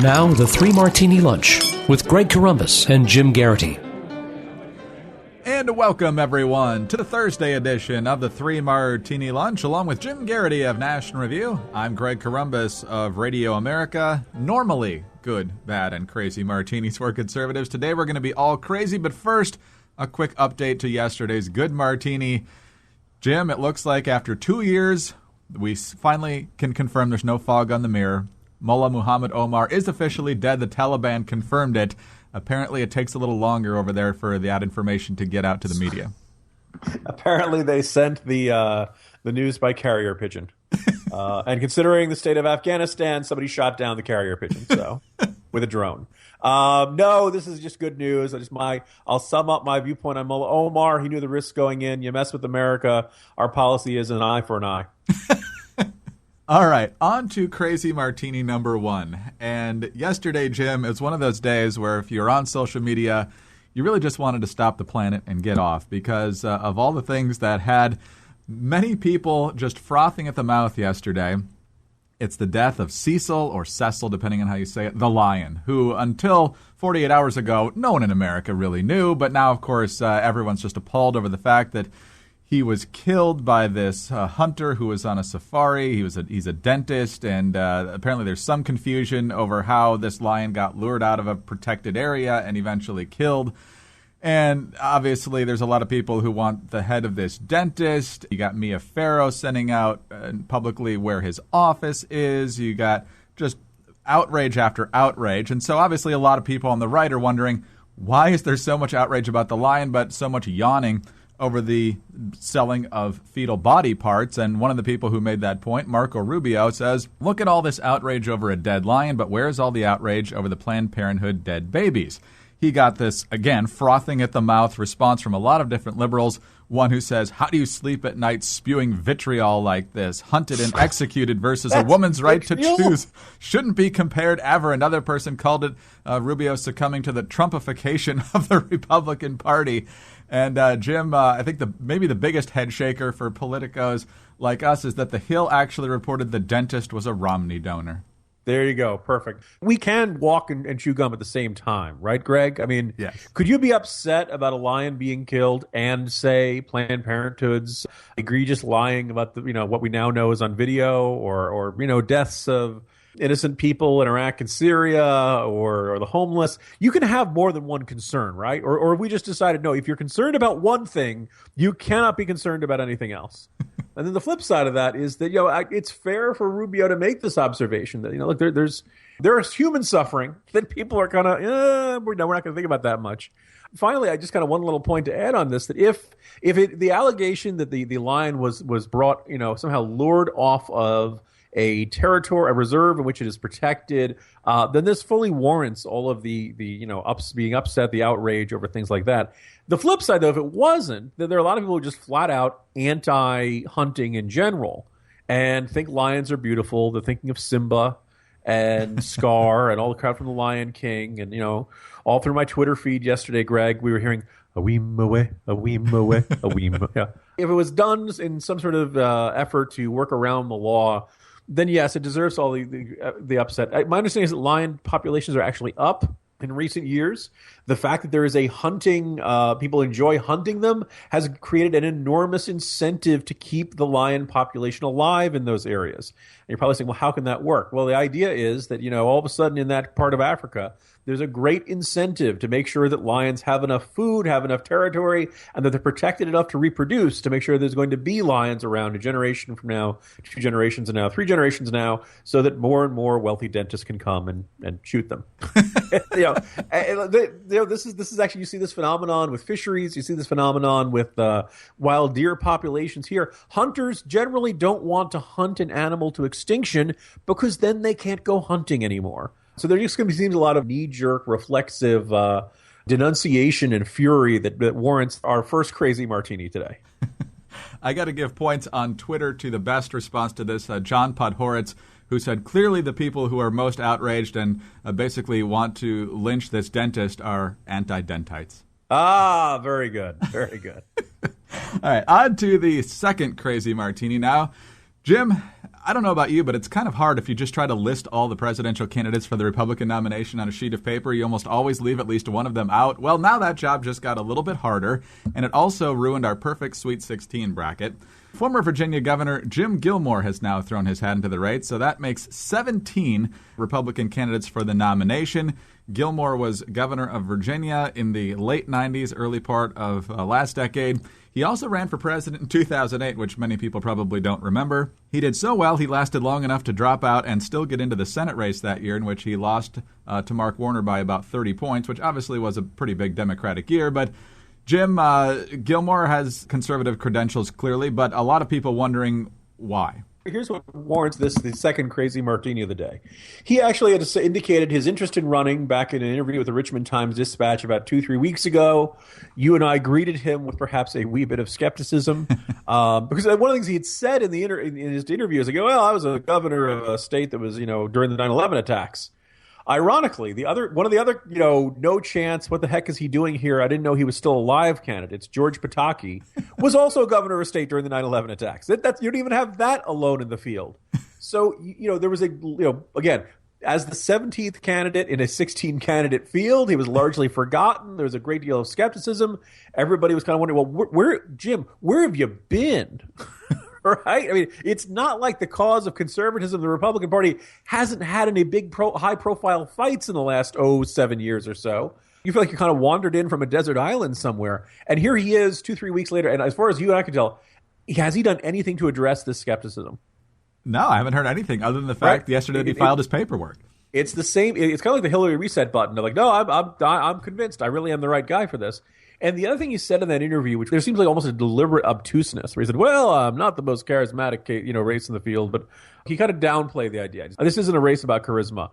Now, the Three Martini Lunch with Greg Corombos and Jim Garrity. And welcome, everyone, to the Thursday edition of the Three Martini Lunch, along with Jim Garrity of National Review. I'm Greg Corombos of Radio America. Normally good, bad, and crazy martinis for conservatives. Today we're going to be all crazy, but first, a quick update to yesterday's good martini. Jim, it looks like after 2 years, we finally can confirm there's no fog on the mirror. Mullah Muhammad Omar is officially dead. The Taliban confirmed it. Apparently, it takes a little longer over there for that information to get out to the media. Apparently, they sent the news by carrier pigeon. And considering the state of Afghanistan, somebody shot down the carrier pigeon, so with a drone. No, this is just good news. I'll sum up my viewpoint on Mullah Omar. He knew the risks going in. You mess with America, our policy is an eye for an eye. All right, on to crazy martini number one. And yesterday, Jim, it was one of those days where if you're on social media, you really just wanted to stop the planet and get off because of all the things that had many people just frothing at the mouth yesterday. It's the death of Cecil, or Cecil, depending on how you say it, the Lion, who until 48 hours ago, no one in America really knew. But now, of course, everyone's just appalled over the fact that he was killed by this hunter who was on a safari. He's a dentist, and apparently there's some confusion over how this lion got lured out of a protected area and eventually killed. And obviously there's a lot of people who want the head of this dentist. You got Mia Farrow sending out publicly where his office is. You got just outrage after outrage. And so obviously a lot of people on the right are wondering, why is there so much outrage about the lion but so much yawning over the selling of fetal body parts? And one of the people who made that point, Marco Rubio, says, look at all this outrage over a dead lion, but where's all the outrage over the Planned Parenthood dead babies? He got this, again, frothing at the mouth response from a lot of different liberals. One who says, how do you sleep at night spewing vitriol like this? Hunted and executed versus a woman's right to choose shouldn't be compared ever. Another person called it Rubio succumbing to the Trumpification of the Republican Party. And Jim, I think maybe the biggest head shaker for politicos like us is that The Hill actually reported the dentist was a Romney donor. There you go. Perfect. We can walk and chew gum at the same time, right, Greg? I mean, yes. Could you be upset about a lion being killed and say Planned Parenthood's egregious lying about what we now know is on video, or deaths of innocent people in Iraq and Syria, or the homeless? You can have more than one concern, right? Or we just decided, no, if you're concerned about one thing, you cannot be concerned about anything else. And then the flip side of that is that, it's fair for Rubio to make this observation that, look, there's human suffering that people are kind of, we're not going to think about that much. Finally, I just kind of one little point to add on this, that if the allegation that the lion was brought, somehow lured off of a territory, a reserve in which it is protected, then this fully warrants all of the being upset, the outrage over things like that. The flip side, though, if it wasn't, then there are a lot of people who are just flat out anti-hunting in general and think lions are beautiful. They're thinking of Simba and Scar and all the crowd from The Lion King. And, all through my Twitter feed yesterday, Greg, we were hearing, a weem away, a weem away, a weem. Yeah. If it was done in some sort of effort to work around the law, then yes, it deserves all the upset. My understanding is that lion populations are actually up in recent years. The fact that there is a hunting, people enjoy hunting them, has created an enormous incentive to keep the lion population alive in those areas. And you're probably saying, well, how can that work? Well, the idea is that, all of a sudden in that part of Africa, there's a great incentive to make sure that lions have enough food, have enough territory, and that they're protected enough to reproduce, to make sure there's going to be lions around a generation from now, 2 generations and now, 3 generations now, so that more and more wealthy dentists can come and shoot them. This is actually, you see this phenomenon with fisheries, you see this phenomenon with wild deer populations here. Hunters generally don't want to hunt an animal to extinction because then they can't go hunting anymore. So there just going to be seems a lot of knee-jerk, reflexive denunciation and fury that warrants our first crazy martini today. I got to give points on Twitter to the best response to this, John Podhoretz, who said, clearly the people who are most outraged and basically want to lynch this dentist are anti-dentites. Ah, very good. Very good. All right, on to the second crazy martini now. Jim, I don't know about you, but it's kind of hard if you just try to list all the presidential candidates for the Republican nomination on a sheet of paper. You almost always leave at least one of them out. Well, now that job just got a little bit harder, and it also ruined our perfect Sweet 16 bracket. Former Virginia Governor Jim Gilmore has now thrown his hat into the race, so that makes 17 Republican candidates for the nomination. Gilmore was governor of Virginia in the late 90s, early part of last decade. He also ran for president in 2008, which many people probably don't remember. He did so well, he lasted long enough to drop out and still get into the Senate race that year, in which he lost to Mark Warner by about 30 points, which obviously was a pretty big Democratic year. But Jim, Gilmore has conservative credentials, clearly, but a lot of people wondering why. Here's what warrants this, the second crazy martini of the day. He actually had indicated his interest in running back in an interview with the Richmond Times-Dispatch about 2-3 weeks ago. You and I greeted him with perhaps a wee bit of skepticism because one of the things he had said in his interview is, like, well, I was a governor of a state that was, during the 9/11 attacks. Ironically, one of the other, no chance, what the heck is he doing here? I didn't know he was still alive candidates, George Pataki, was also governor of a state during the 9/11 attacks. You don't even have that alone in the field. So, there was again, as the 17th candidate in a 16-candidate field, he was largely forgotten. There was a great deal of skepticism. Everybody was kind of wondering, well, Jim, where have you been? Right? I mean, it's not like the cause of conservatism, the Republican Party, hasn't had any big high-profile fights in the last, 7 years or so. You feel like you kind of wandered in from a desert island somewhere. And here he is 2-3 weeks later. And as far as you and I can tell, has he done anything to address this skepticism? No, I haven't heard anything other than the fact yesterday that he filed his paperwork. It's the same. It's kind of like the Hillary reset button. They're like, no, I'm convinced. I really am the right guy for this. And the other thing he said in that interview, which there seems like almost a deliberate obtuseness, where he said, well, I'm not the most charismatic, race in the field, but he kind of downplayed the idea. This isn't a race about charisma.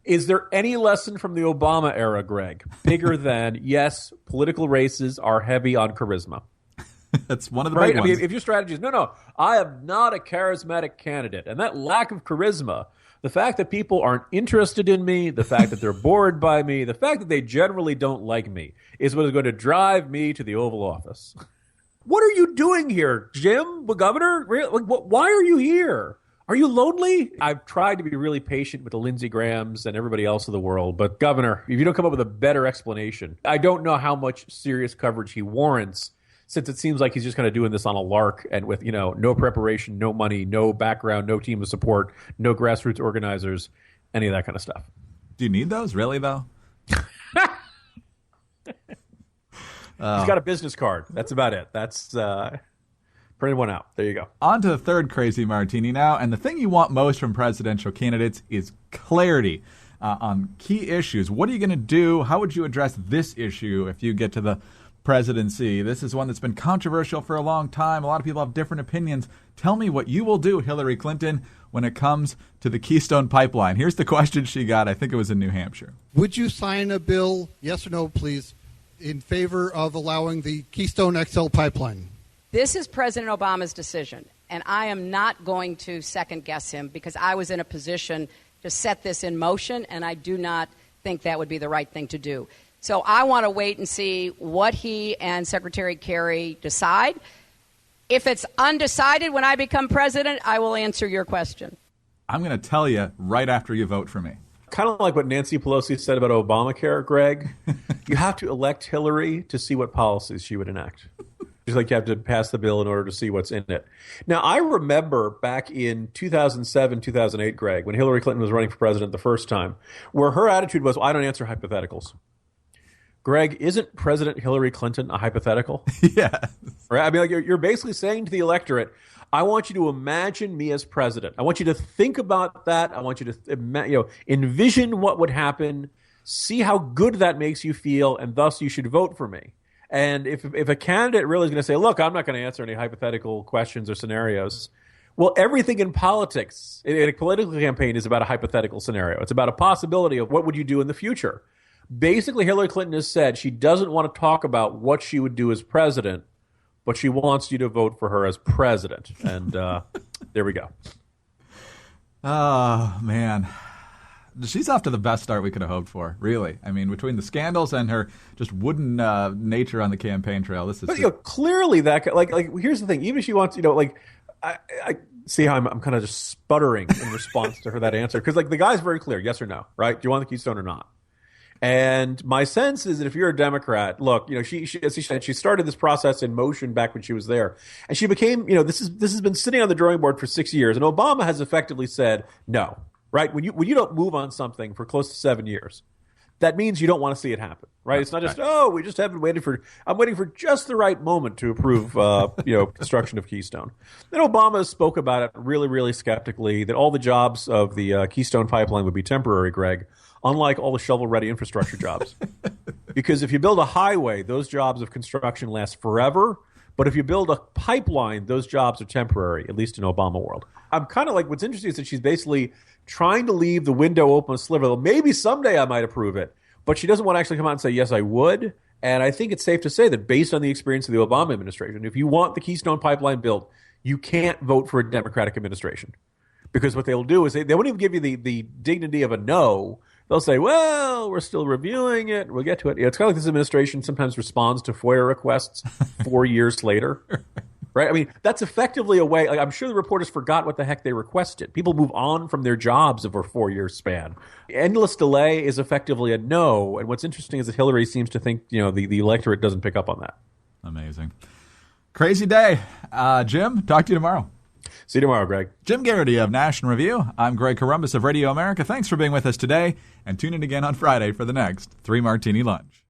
Is there any lesson from the Obama era, Greg, bigger than, yes, political races are heavy on charisma? That's one of the big ones. I mean, if your strategy is, no, I am not a charismatic candidate, and that lack of charisma, the fact that people aren't interested in me, the fact that they're bored by me, the fact that they generally don't like me is what is going to drive me to the Oval Office. What are you doing here, Jim, Governor? Why are you here? Are you lonely? I've tried to be really patient with the Lindsey Grahams and everybody else of the world, but Governor, if you don't come up with a better explanation, I don't know how much serious coverage he warrants, since it seems like he's just kind of doing this on a lark and with, no preparation, no money, no background, no team of support, no grassroots organizers, any of that kind of stuff. Do you need those? Really, though? He's got a business card. That's about it. That's printed one out. There you go. On to the third crazy martini now. And the thing you want most from presidential candidates is clarity on key issues. What are you going to do? How would you address this issue if you get to the presidency? This is one that's been controversial for a long time. A lot of people have different opinions. Tell me what you will do, Hillary Clinton, when it comes to the Keystone Pipeline. Here's the question she got. I think it was in New Hampshire. Would you sign a bill, yes or no, please, in favor of allowing the Keystone XL pipeline? This is President Obama's decision, and I am not going to second-guess him because I was in a position to set this in motion, and I do not think that would be the right thing to do. So I want to wait and see what he and Secretary Kerry decide. If it's undecided when I become president, I will answer your question. I'm going to tell you right after you vote for me. Kind of like what Nancy Pelosi said about Obamacare, Greg. You have to elect Hillary to see what policies she would enact. Just like you have to pass the bill in order to see what's in it. Now, I remember back in 2007, 2008, Greg, when Hillary Clinton was running for president the first time, where her attitude was, well, I don't answer hypotheticals. Greg, isn't President Hillary Clinton a hypothetical? Yeah. Right? I mean, like you're basically saying to the electorate, I want you to imagine me as president. I want you to think about that. I want you to envision what would happen, see how good that makes you feel, and thus you should vote for me. And if a candidate really is going to say, look, I'm not going to answer any hypothetical questions or scenarios, well, everything in politics, in a political campaign, is about a hypothetical scenario. It's about a possibility of what would you do in the future. Basically, Hillary Clinton has said she doesn't want to talk about what she would do as president, but she wants you to vote for her as president. And there we go. Oh, man. She's off to the best start we could have hoped for, really. I mean, between the scandals and her just wooden nature on the campaign trail, this is... But, clearly that... Like, here's the thing. Even if she wants, I see how I'm kind of just sputtering in response to that answer, because like the guy's very clear, yes or no, right? Do you want the Keystone or not? And my sense is that if you're a Democrat, look, you know, she as she said, she started this process in motion back when she was there, and she became, you know, this has been sitting on the drawing board for 6 years, and Obama has effectively said no, right? When you don't move on something for close to 7 years, that means you don't want to see it happen, right? It's not just, we just haven't waited I'm waiting for just the right moment to approve, construction of Keystone. Then Obama spoke about it really, really skeptically, that all the jobs of the Keystone pipeline would be temporary, Greg, unlike all the shovel-ready infrastructure jobs. Because if you build a highway, those jobs of construction last forever. But if you build a pipeline, those jobs are temporary, at least in Obama world. I'm kind of like, what's interesting is that she's basically trying to leave the window open a sliver. Maybe someday I might approve it. But she doesn't want to actually come out and say, yes, I would. And I think it's safe to say that based on the experience of the Obama administration, if you want the Keystone pipeline built, you can't vote for a Democratic administration. Because what they'll do is they won't even give you the dignity of a no. They'll say, well, we're still reviewing it. We'll get to it. It's kind of like this administration sometimes responds to FOIA requests 4 years later. Right? I mean, that's effectively a way. Like, I'm sure the reporters forgot what the heck they requested. People move on from their jobs over a 4-year span. Endless delay is effectively a no. And what's interesting is that Hillary seems to think, you know, the electorate doesn't pick up on that. Amazing. Crazy day. Jim, talk to you tomorrow. See you tomorrow, Greg. Jim Garrity of National Review. I'm Greg Columbus of Radio America. Thanks for being with us today, and tune in again on Friday for the next 3 Martini Lunch.